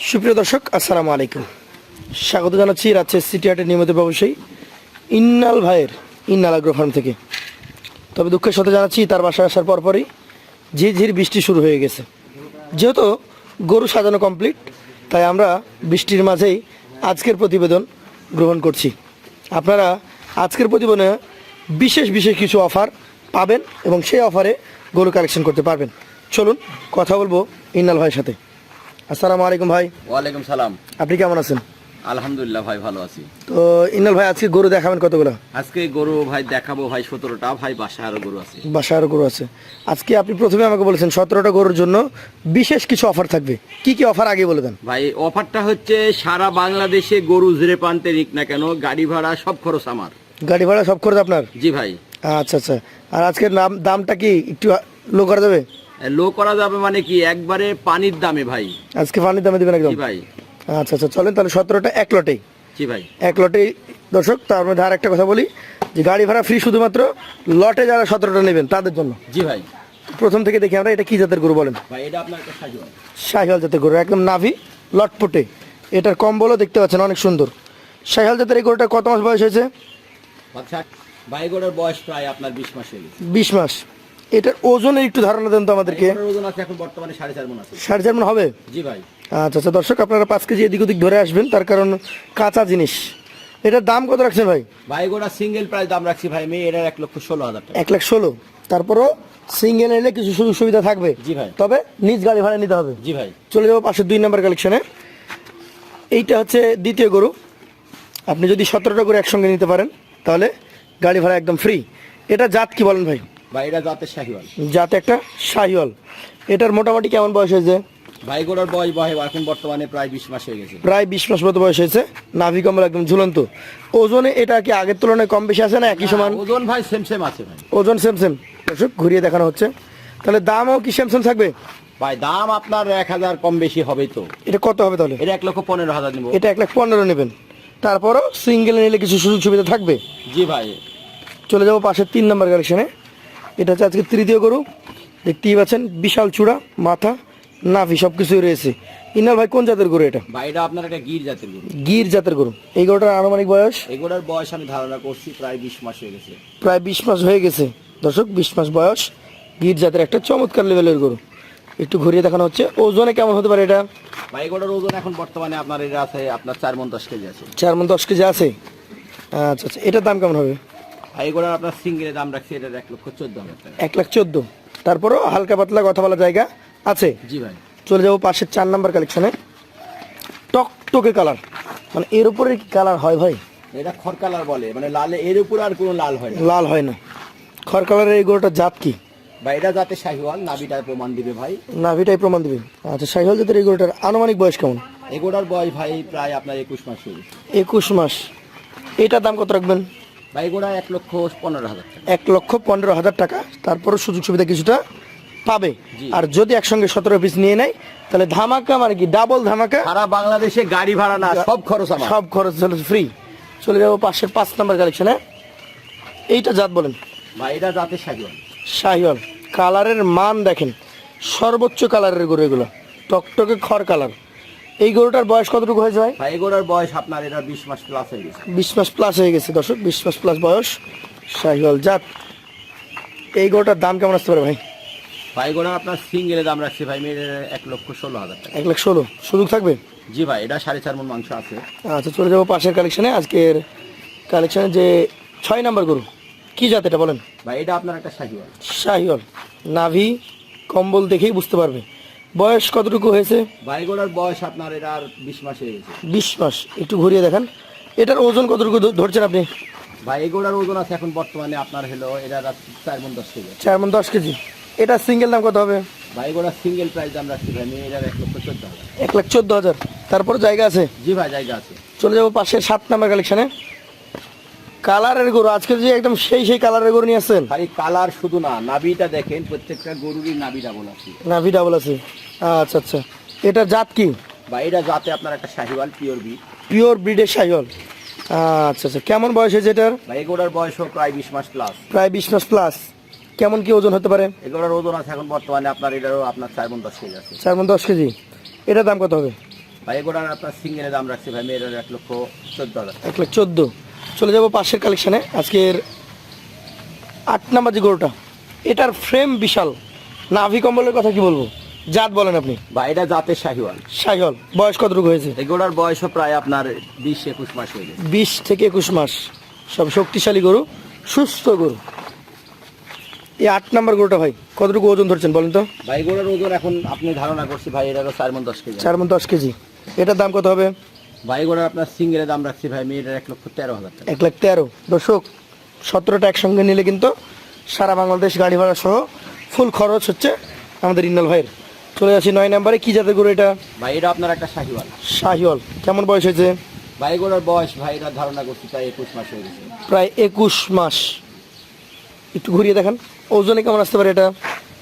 সুপ্রিয় দর্শক, আসসালামু আলাইকুম। স্বাগত জানাচ্ছি রাজশাহী সিটি হাটের নিয়মিত ব্যবসায়ী ইন্নাল ভাইয়ের ইন্নাল আগ্রো ফার্ম থেকে। তবে দুঃখের সাথে জানাচ্ছি, তার বাসায় আসার পরপরই ঝিরঝির বৃষ্টি শুরু হয়ে গেছে। যেহেতু গরু সাজানো কমপ্লিট, তাই আমরা বৃষ্টির মাঝেই আজকের প্রতিবেদন গ্রহণ করছি। আপনারা আজকের প্রতিবেদনে বিশেষ বিশেষ কিছু অফার পাবেন এবং সেই অফারে গরু কালেকশন করতে পারবেন। চলুন কথা বলবো ইন্নাল ভাইয়ের সাথে। আসসালামু আলাইকুম ভাই। ওয়ালাইকুম সালাম। আপনি কেমন আছেন? আলহামদুলিল্লাহ ভাই, ভালো আছি। তো ইন্নাল ভাই, আজকে গরু দেখাবেন কতগুলো? আজকে গরু ভাই দেখাবো ভাই 17টা। ভাই বাসায় আরো গরু আছে। বাসায় আরো গরু আছে। আজকে আপনি প্রথমে আমাকে বলেছেন 17টা গরুর জন্য বিশেষ কিছু অফার থাকবে। কি কি অফার আগে বলে দেন ভাই। অফারটা হচ্ছে সারা বাংলাদেশে গরু যে প্রান্তে নিক না কেন, গাড়ি ভাড়া সব খরচ আমার। গাড়ি ভাড়া সব খরচ আপনার? জি ভাই। আচ্ছা আচ্ছা। আর আজকের দামটা কি একটু লো করা যাবে? লো করা যাবে মানে কি, একবারে পানির দামে ভাই। আজকে পানির দামে দিবেন একদম? জি ভাই। আচ্ছা আচ্ছা, চলেন তাহলে 17টা এক লটেই। জি ভাই, এক লটেই। দর্শক, তার মধ্যে আর একটা কথা বলি যে গাড়ি ভাড়া ফ্রি শুধুমাত্র লটে যারা 17টা নেবেন তাদের জন্য। জি ভাই। প্রথম থেকে দেখি আমরা, এটা কি জাতের গরু বলেন? ভাই এটা আপনার একটা শাহিওয়াল। শাহিওয়াল জাতের গরু, একদম নাভি লটপটে। এটার কম্বলও দেখতে পাচ্ছেন অনেক সুন্দর। শাহিওয়াল জাতের এই গরুটা কত মাস বয়স হয়েছে? ভাই গরুর বয়স প্রায় আপনার 20 মাস হয়ে গেছে। 20 মাস। এটার ওজনের একটু ধারণা দেন তো আমাদেরকে। এটার ওজন আছে এখন বর্তমানে 4.5 মণ আছে। 4.5 মণ হবে? জি ভাই। আচ্ছা আচ্ছা দর্শক, আপনারা 5 কেজি এদিক ওদিক ধরে আসবেন, তার কারণ কাঁচা জিনিস। এটার দাম কত রাখছেন ভাই? ভাই গোটা সিঙ্গেল প্রাইস দাম রাখছি ভাই আমি, এটার 1,16,000 টাকা। 1,16,000। তারপরও সিঙ্গেল নিলে কিছু সুযোগ সুবিধা থাকবে? জি ভাই। তবে নিজ গাড়ি ভাড়া নিতে হবে? জি ভাই। চলে যাবো পাশের 2 নম্বর কালেকশনে। এইটা হচ্ছে দ্বিতীয় গরু। আপনি যদি 17টা গরু একসঙ্গে নিতে পারেন তাহলে গাড়ি ভাড়া একদম ফ্রি। এটা জাত কি বলেন ভাই? ভাই এটা জাতের শাহিওয়াল। জাত একটা শাহিওয়াল। এটার মোটামুটি কেমন বয়স হয়েছে? ভাই গোড়ার বয়স ভাই এখন বর্তমানে প্রায় 20 মাস হয়ে গেছে। প্রায় 20 মাস মতো বয়স হয়েছে। নাভি কম্বল একদম ঝুলন্ত। ওজনে এটা কি আগের তুলনায় কম বেশি আছে না একই সমান? ওজন ভাই সেম সেম আছে ভাই। ওজন সেম সেম। দর্শক, ঘুরিয়ে দেখানো হচ্ছে। তাহলে দামও কি সেম সেম থাকবে? ভাই দাম আপনার 1,000 কম বেশি হবেই তো। এটা কত হবে তাহলে? এটা 1,15,000 নিব। এটা 1,15,000 নেবেন। তারপরও সিঙ্গেল নিলে কিছু সুযোগ সুবিধা থাকবে? জি ভাই। চলে যাবো পাশের 3 নম্বর কালেকশনে। এটা হচ্ছে আজকে তৃতীয় গরু। দেখতেই পাচ্ছেন বিশাল চূড়া, মাথা, নাভি সব কিছুই রয়েছে। ইনাল ভাই, কোন জাতের গরু এটা? ভাই এটা আপনার একটা গির জাতের গরু। গির জাতের গরু। এই গরুটার আনুমানিক বয়স? এগুলোর বয়স আমি ধারণা করছি প্রায় 20 মাস হয়ে গেছে। প্রায় 20 মাস হয়ে গেছে। দর্শক, 20 মাস বয়স, গির জাতের একটা চমৎকার লেভেলের গরু। একটু ঘুরিয়ে দেখানো হচ্ছে। ওজনে কেমন হতে পারে এটা? ভাই এগুলোর ওজন এখন বর্তমানে আপনার এটা আছে আপনার 4 মণ 10 কেজি আছে। 4 মণ 10 কেজি আছে। আচ্ছা আচ্ছা, এটার দাম কেমন হবে? ভাই এগুলোর আপনার সিঙ্গেলের দাম রাখছি এটার 1,14,000 টাকা। 1,14,000। তারপরও হালকা পাতলা কথা বলা জায়গা আছে? জি ভাই। চলে যাবো পাশের 4 নম্বর কালেকশনে। টকটকে কালার, মানে এর উপরে কি কালার হয় ভাই? এটা খড় কালার বলে, মানে লালে এর উপর আর কোনো লাল হয় না। লাল হয় না। খড় কালারের এই গরুটার জাত কি? ভাই এটা জাতের শাহিওয়াল। নাভিটার প্রমাণ দিবে ভাই। নাভিটাই প্রমাণ দিবে। আচ্ছা, শাহিওয়াল জাতের এই গরুটার আনুমানিক বয়স কেমন? এগুলোর বয়স ভাই প্রায় আপনার 21 মাস হয়ে গেছে। 21 মাস। এটার দাম কত রাখবেন? ভাই এগুলো 1,15,000 টাকা। 1,15,000 টাকা। তারপরও সুযোগ সুবিধা কিছুটা পাবে। জি। আর যদি একসঙ্গে 17 পিস নিয়ে নেয় তাহলে ধামাকা, মানে কি ডাবল ধামাকা। সারা বাংলাদেশে গাড়ি ভাড়া না, সব খরচ আমার। সব খরচ হলো ফ্রি। চলে যাবো পাশের 5 নম্বর কালেকশনে। এইটা জাত বলেন? ভাই এটা জাতের শাহিওয়াল। শাহিওয়াল। কালারের মান দেখেন, সর্বোচ্চ কালারের গরু এগুলো, টকটকে খড় কালার। এই গরুটার বয়স কতটুকু হয়েছে ভাই? ভাই এগুলোর বয়স আপনার এটা 20 মাস প্লাস হয়ে গেছে। 20 মাস প্লাস হয়ে গেছে দর্শক, 20 মাস প্লাস বয়স, শাহিওয়াল জাত। এই গরুটার দাম কেমন আসতে পারে ভাই? ভাই এগুলো আপনার সিঙ্গেলের দাম রাখছি ভাই মেয়ের 1,16,000 টাকা। 1,16,000 সুযোগ থাকবে? জি ভাই, এটা 4.5 মণ মাংস আছে। আচ্ছা, চলে যাবো পাশের কালেকশনে। আজকের কালেকশনে যে 6 নম্বর গরু, কি জাত এটা বলেন? ভাই এটা আপনার একটা শাহিওয়াল। শাহিওয়াল। নাভি কম্বল দেখেই বুঝতে পারবে। বয়স কতটুকু হয়েছে? ভাই এগুলোর বয়স আপনার এটা আর 20 মাস হয়ে গেছে। 20 মাস। একটু ঘুরিয়ে দেখান। এটার ওজন কতটুকু ধরছেন আপনি? ভাই এগুলোর ওজন আছে এখন বর্তমানে আপনার হলো এটা 4 মণ 10 কেজি। 4 মণ 10 কেজি। এটা সিঙ্গেল দাম কত হবে? ভাই এগুলো সিঙ্গেল প্রাইস দাম রাখছি ভাই মেয়ের 1,14,000। 1,14,000। তারপর জায়গা আছে? জি ভাই জায়গা আছে। চলে যাবো পাশের 7 নম্বর কালেকশনে। কালারের গরু আজকে যে একদম সেই কালারের গরু নিয়ে আসছেন। ভাই কালার শুধু না, নাভিটা দেখেন, প্রত্যেকটা গরুরই নাভি ডাবল আছে। নাভি ডাবল আছে। আচ্ছা আচ্ছা। এটা জাত কি? ভাই এটা জাতে আপনার একটা শাহিওয়াল, পিওর বি। পিওর ব্রিডের শাহিওয়াল। আচ্ছা আচ্ছা। কেমন বয়স হয়েছে এটার? ভাই এগুলোর বয়স প্রায় 20 মাস প্লাস। প্রায় 20 মাস প্লাস। কেমন কি ওজন হতে পারে? এগুলোর ওজন আছে এখন বর্তমানে আপনার এটারও আপনার 4 মণ 10 কেজি আছে। 4 মণ 10 কেজি। এটার দাম কত হবে? ভাই এগুলোর আপনার সিঙ্গেলের দাম রাখছি ভাই মেয়েটার 1,14,000 1,14,000। চলে যাব পাশের কালেকশানে। আজকের 8 নাম্বার যে গরুটা, এটার ফ্রেম বিশাল, নাভি কম্বলের কথা কি বলবো, জাত বলেন আপনি। ভাই এটা জাতের শাহিওয়াল। শাহিওয়াল, বয়স কতটুকু হয়েছে? এগুলোর বয়সও প্রায় আপনার 20-21 মাস হয়ে গেছে। 20 থেকে 21 মাস, সব শক্তিশালী গরু, সুস্থ গরু। এই 8 নাম্বার গরুটা ভাই কতটুকু ওজন ধরছেন বলেন তো? ভাই এগুলোর ওজন এখন আপনি ধারণা করছি ভাই এটারও 4 মণ 10 কেজি। 4 মণ 10 কেজি। এটার দাম কত হবে? ভাই এগুলোর আপনার সিঙ্গেলের দাম রাখছি ভাই মেয়েটার 1,13,000 টাকা। 1,13,000। দর্শক, 17টা একসঙ্গে নিলে কিন্তু সারা বাংলাদেশ গাড়ি ভাড়া সহ ফুল খরচ হচ্ছে আমাদের ইন্নাল ভাইয়ের। চলে যাচ্ছি 9 নাম্বারে। কি জাতের গরু এটা? ভাই এটা আপনার একটা শাহিওয়াল। শাহিওয়াল। কেমন বয়স হয়েছে? ভাই এগুলোর বয়স ভাই এটা ধারণা করছি প্রায় 21 মাস হয়ে গেছে। প্রায় 21 মাস। একটু ঘুরিয়ে দেখান, ওজনে কেমন আসতে পারে এটা?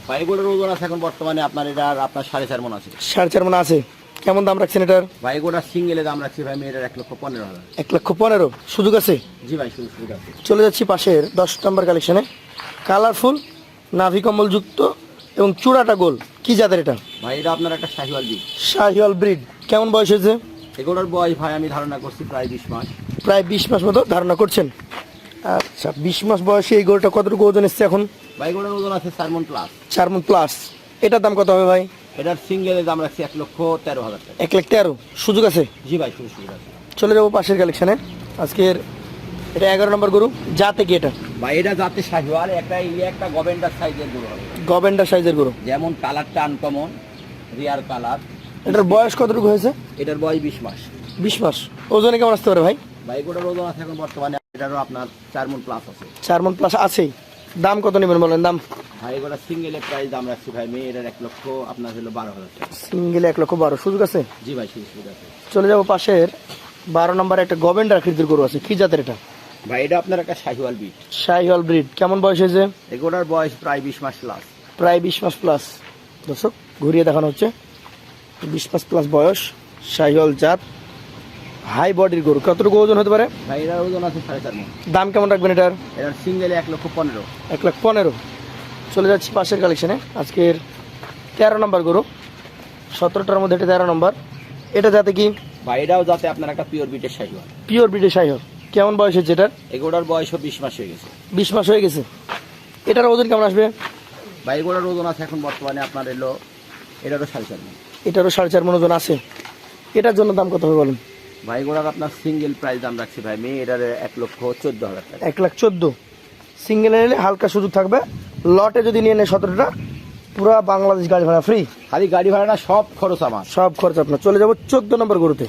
ভাই এগুলোর ওজন আছে এখন বর্তমানে আপনার এটা আপনার 4.5 মণ আছে। 4.5 মণ আছে। কেমন দাম রাখছেন এটার? ভাই এগুলোর সিঙ্গেলের দাম রাখছি ভাই মেয়েটার 1,15,000। 1,15,000। সুযোগ আছে? জি ভাই সুযোগ আছে। চলে যাচ্ছি পাশের 10 নম্বর কালেকশনে। কালারফুল, নাভি কম্বল যুক্ত এবং চূড়াটা গোল। কি জাতের এটা? ভাই এটা আপনার একটা শাহিওয়াল ব্রিড। শাহিওয়াল ব্রিড। কেমন বয়স হয়েছে? এগুলোর বয়স ভাই আমি ধারণা করছি প্রায় 20 মাস। প্রায় 20 মাস মতো ধারণা করছেন। আচ্ছা, 20 মাস বয়সে এই গরুটা কতটুকু ওজন এসছে এখন? ভাই এগুলোর ওজন আছে 4 মণ প্লাস। 4 মণ প্লাস। এটার দাম কত হবে ভাই? এটার সিঙ্গেলের দাম রাখছি 1,13,000 টাকা। 1,13,000। সুযোগ আছে? জি ভাই সুযোগ আছে। চলে যাবো পাশের কালেকশনে। আজকের এটা 11 নম্বর গরু। জাতে কি এটা? ভাই এটা জাতে শাহিওয়াল, একটা গভেন্ডার সাইজের গরু হবে। গভেন্ডার সাইজের গরু। যেমন কালারটা আনকমন, রিয়ার কালার। এটার বয়স কতটুকু হয়েছে? এটার বয়স 20 মাস। 20 মাস। ওজনে কেমন আসতে পারে ভাই? ভাই এগুলোর ওজন আছে এখন বর্তমানে এটারও আপনার 4 মণ প্লাস আছে। 4 মণ প্লাস আছেই। দাম কত নেবেন বলেন দাম? ভাই এগুলো সিঙ্গেলের প্রাইস দাম রাখছি ভাই মেয়েটার 1,00,000 আপনার হলো 12,000 টাকা। সিঙ্গেলে 1,12,000। সুযোগ আছে? জি ভাই সুযোগ আছে। চলে যাবো পাশের 12 নম্বরে একটা গভেন্ডার আকৃতির গরু আছে। কি জাতের এটা? ভাই এটা আপনার একটা শাহিওয়াল ব্রিড। শাহিওয়াল ব্রিড। কেমন বয়স হয়েছে? এগুলোর বয়স প্রায় 20 মাস প্লাস। প্রায় 20 মাস প্লাস। দর্শক, ঘুরিয়ে দেখানো হচ্ছে 20 মাস প্লাস বয়স, শাহিওয়াল জাত, হাই বডির গরু। কতটুকু ওজন হতে পারে? ভাই এটার ওজন আছে 4.5 মণ। দাম কেমন রাখবেন এটার? এটার সিঙ্গেলে 1,15,000। 1,15,000। চলে যাচ্ছি পাশের কালেকশনে। আজকের 13 নম্বর গরু। 17টার মধ্যে এটা 13 নম্বর। এটা যাতে কি? ভাই এটাও যাতে আপনার একটা পিওর বিটের শাহিওয়াল। পিওর ব্রিডের শাহিওয়াল। কেমন বয়স হয়েছে এটার? এগুলোর বয়সও 20 মাস হয়ে গেছে। 20 মাস হয়ে গেছে। এটার ওজন কেমন আসবে? ভাই এগুলোর ওজন আছে এখন বর্তমানে আপনার এলো এটারও 4.5 মণ। এটারও 4.5 মণ ওজন আছে। এটার জন্য দাম কত হবে বলেন? ভাই এগুলোর আপনার সিঙ্গেল প্রাইস দাম রাখছি ভাই মেয়ে এটার 1,14,000 টাকা। 1,14,000। সিঙ্গেল নিলে হালকা সুযোগ থাকবে। লটে যদি নিয়ে নেয় 17টা, পুরো বাংলাদেশ গাড়ি ভাড়া ফ্রি। খালি গাড়ি ভাড়া না, সব খরচ আমার। সব খরচ আপনার। চলে যাবো 14 নম্বর গরুতে।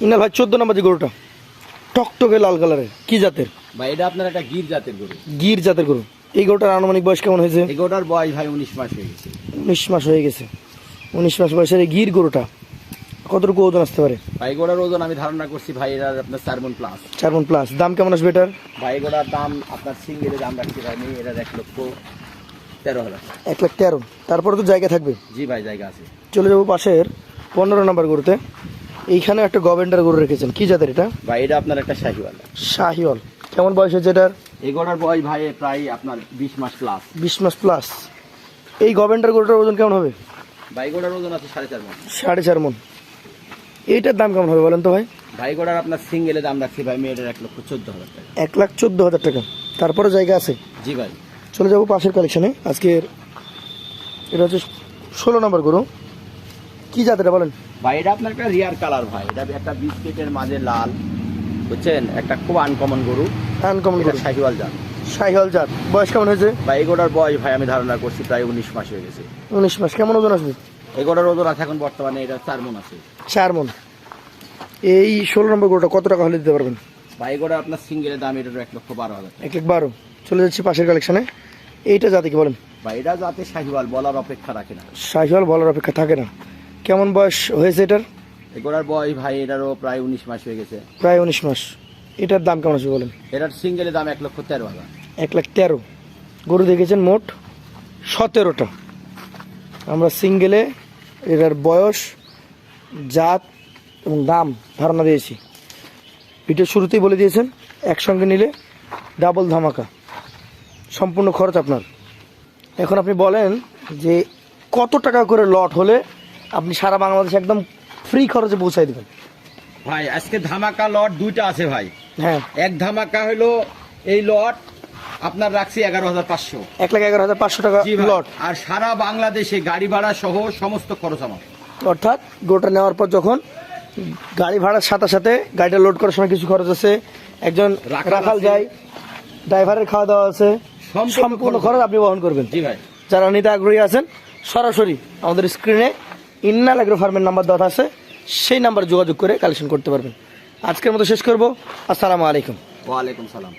ইনাল ভাই 14 নম্বর যে গরুটা, টকটকে লাল কালারের। কি জাতের? ভাই এটা আপনার একটা গির জাতের গরু। গির জাতের গরু। এই গরুটার আনুমানিক বয়স কেমন হয়েছে? এই গরুটার বয়স ভাই 19 মাস হয়ে গেছে। 19 মাস হয়ে গেছে। 19 মাস বয়সের এই গির গরুটা কতটুকু ওজন আসতে পারে? ভাই গরুটার ওজন আমি ধারণা করছি ভাই এটার আপনার 4 মণ প্লাস। 4 মণ প্লাস। দাম কেমন আসবে এটার? ভাই গরুটার দাম আপনার সিঙ্গেলে দাম রাখছি ভাই মেয়ে এটার 1,13,000। 1,13,000। তারপরে তো জায়গা থাকবে। জি ভাই জায়গা আছে। চলে যাবো পাশের 15 নম্বর গরুতে। এইখানে একটা গভেন্ডার গরু রেখেছেন। কি জাতের এটা? ভাই এটা আপনার একটা শাহিওয়াল। শাহিওয়াল। কেমন বয়স হয়েছে এটার? এই গরুটার বয়স ভাই প্রায় আপনার 20 মাস প্লাস। 20 মাস প্লাস। এই গভেন্ডার গরুটার ওজন কেমন হবে? ভাই গরুটার ওজন আছে 4.5 মণ। 4.5 মণ। এইটার দাম কেমন হবে বলেন তো ভাই? ভাই গরুটার আপনার সিঙ্গেলে দাম রাখছি ভাই মেয়েটার 1,14,000 টাকা। 1,14,000 টাকা। তারপরে জায়গা আছে। জি ভাই। চলে যাবো পাশের কালেকশনে। আজকের এটা হচ্ছে 16 নম্বর গরু। কি জাতের বলেন? ভাই এটা আপনার একটা রিয়ার কালার ভাই, এটা একটা বিস্কিটের মাঝে লাল, বুঝছেন, একটা খুব আনকমন গরু। আনকমন এটা গরু। শাহিওয়াল জাত। শাহিওয়াল জাত। বয়স কেমন হয়েছে? ভাই এগোটার বয়স ভাই আমি ধারণা করছি প্রায় 19 মাস হয়ে গেছে। 19 মাস। কেমন ওজন আসবে? এগোটার ওজন আছে এখন বর্তমানে এটা 4 মণ আছে। 4 মণ। এই 16 নম্বর গরুটা কত টাকা হলে দিতে পারবেন? ভাই এগোটা আপনার সিঙ্গেলের দাম এটা 1,12,000 টাকা। 1,12,000। চলে যাচ্ছি পাশের কালেকশনে। এইটা জাতে কি বলেন? ভাই এটা যাতে শাহিওয়াল বলার অপেক্ষা রাখে না। শাহিওয়াল বলার অপেক্ষা থাকে না। কেমন বয়স হয়েছে এটার? এগোটার বয়স ভাই এটারও প্রায় 19 মাস হয়ে গেছে। প্রায় 19 মাস। এটার দাম কেমন আসবে বলেন? এটার সিঙ্গেলের দাম 1,13,000। 1,13,000। গরু দেখেছেন মোট 17টা। আমরা সিঙ্গেলে এটার বয়স, জাত এবং দাম ধারণা দিয়েছি। ভিডিও শুরুতেই বলে দিয়েছেন একসঙ্গে নিলে ডাবল ধামাকা, সম্পূর্ণ খরচ আপনার। এখন আপনি বলেন যে কত টাকা করে লট হলে আপনি সারা বাংলাদেশে একদম ফ্রি খরচে পৌঁছাই দেবেন। ভাই আজকে ধামাকা লট দুইটা আছে ভাই। হ্যাঁ, এক ধামাকা হলো এই লট আপনার রাখছি 11,500। 1,11,500 টাকা জি ভাই। লট। আর সারা বাংলাদেশে গাড়ি ভাড়া সহ সমস্ত খরচ আমার। অর্থাৎ গোটা নেওয়ার পর যখন গাড়ি ভাড়ার সাথে সাথে গাড়িটা লোড করার সময় কিছু খরচ আছে, একজন রাখাল আছে। যায়, ড্রাইভারের খাওয়া দাওয়া আছে, সম্পূর্ণ খরচ আপনি বহন করবেন। জি ভাই। যারা নিতে আগ্রহী আছেন সরাসরি আমাদের স্ক্রিনে ইন্নাল এগ্রো ফার্মের নাম্বার দেওয়া আছে, সেই নাম্বারে যোগাযোগ করে কালেকশন করতে পারবেন। আজকের মতো শেষ করব। আসসালামু আলাইকুম। ওয়ালাইকুম সালাম।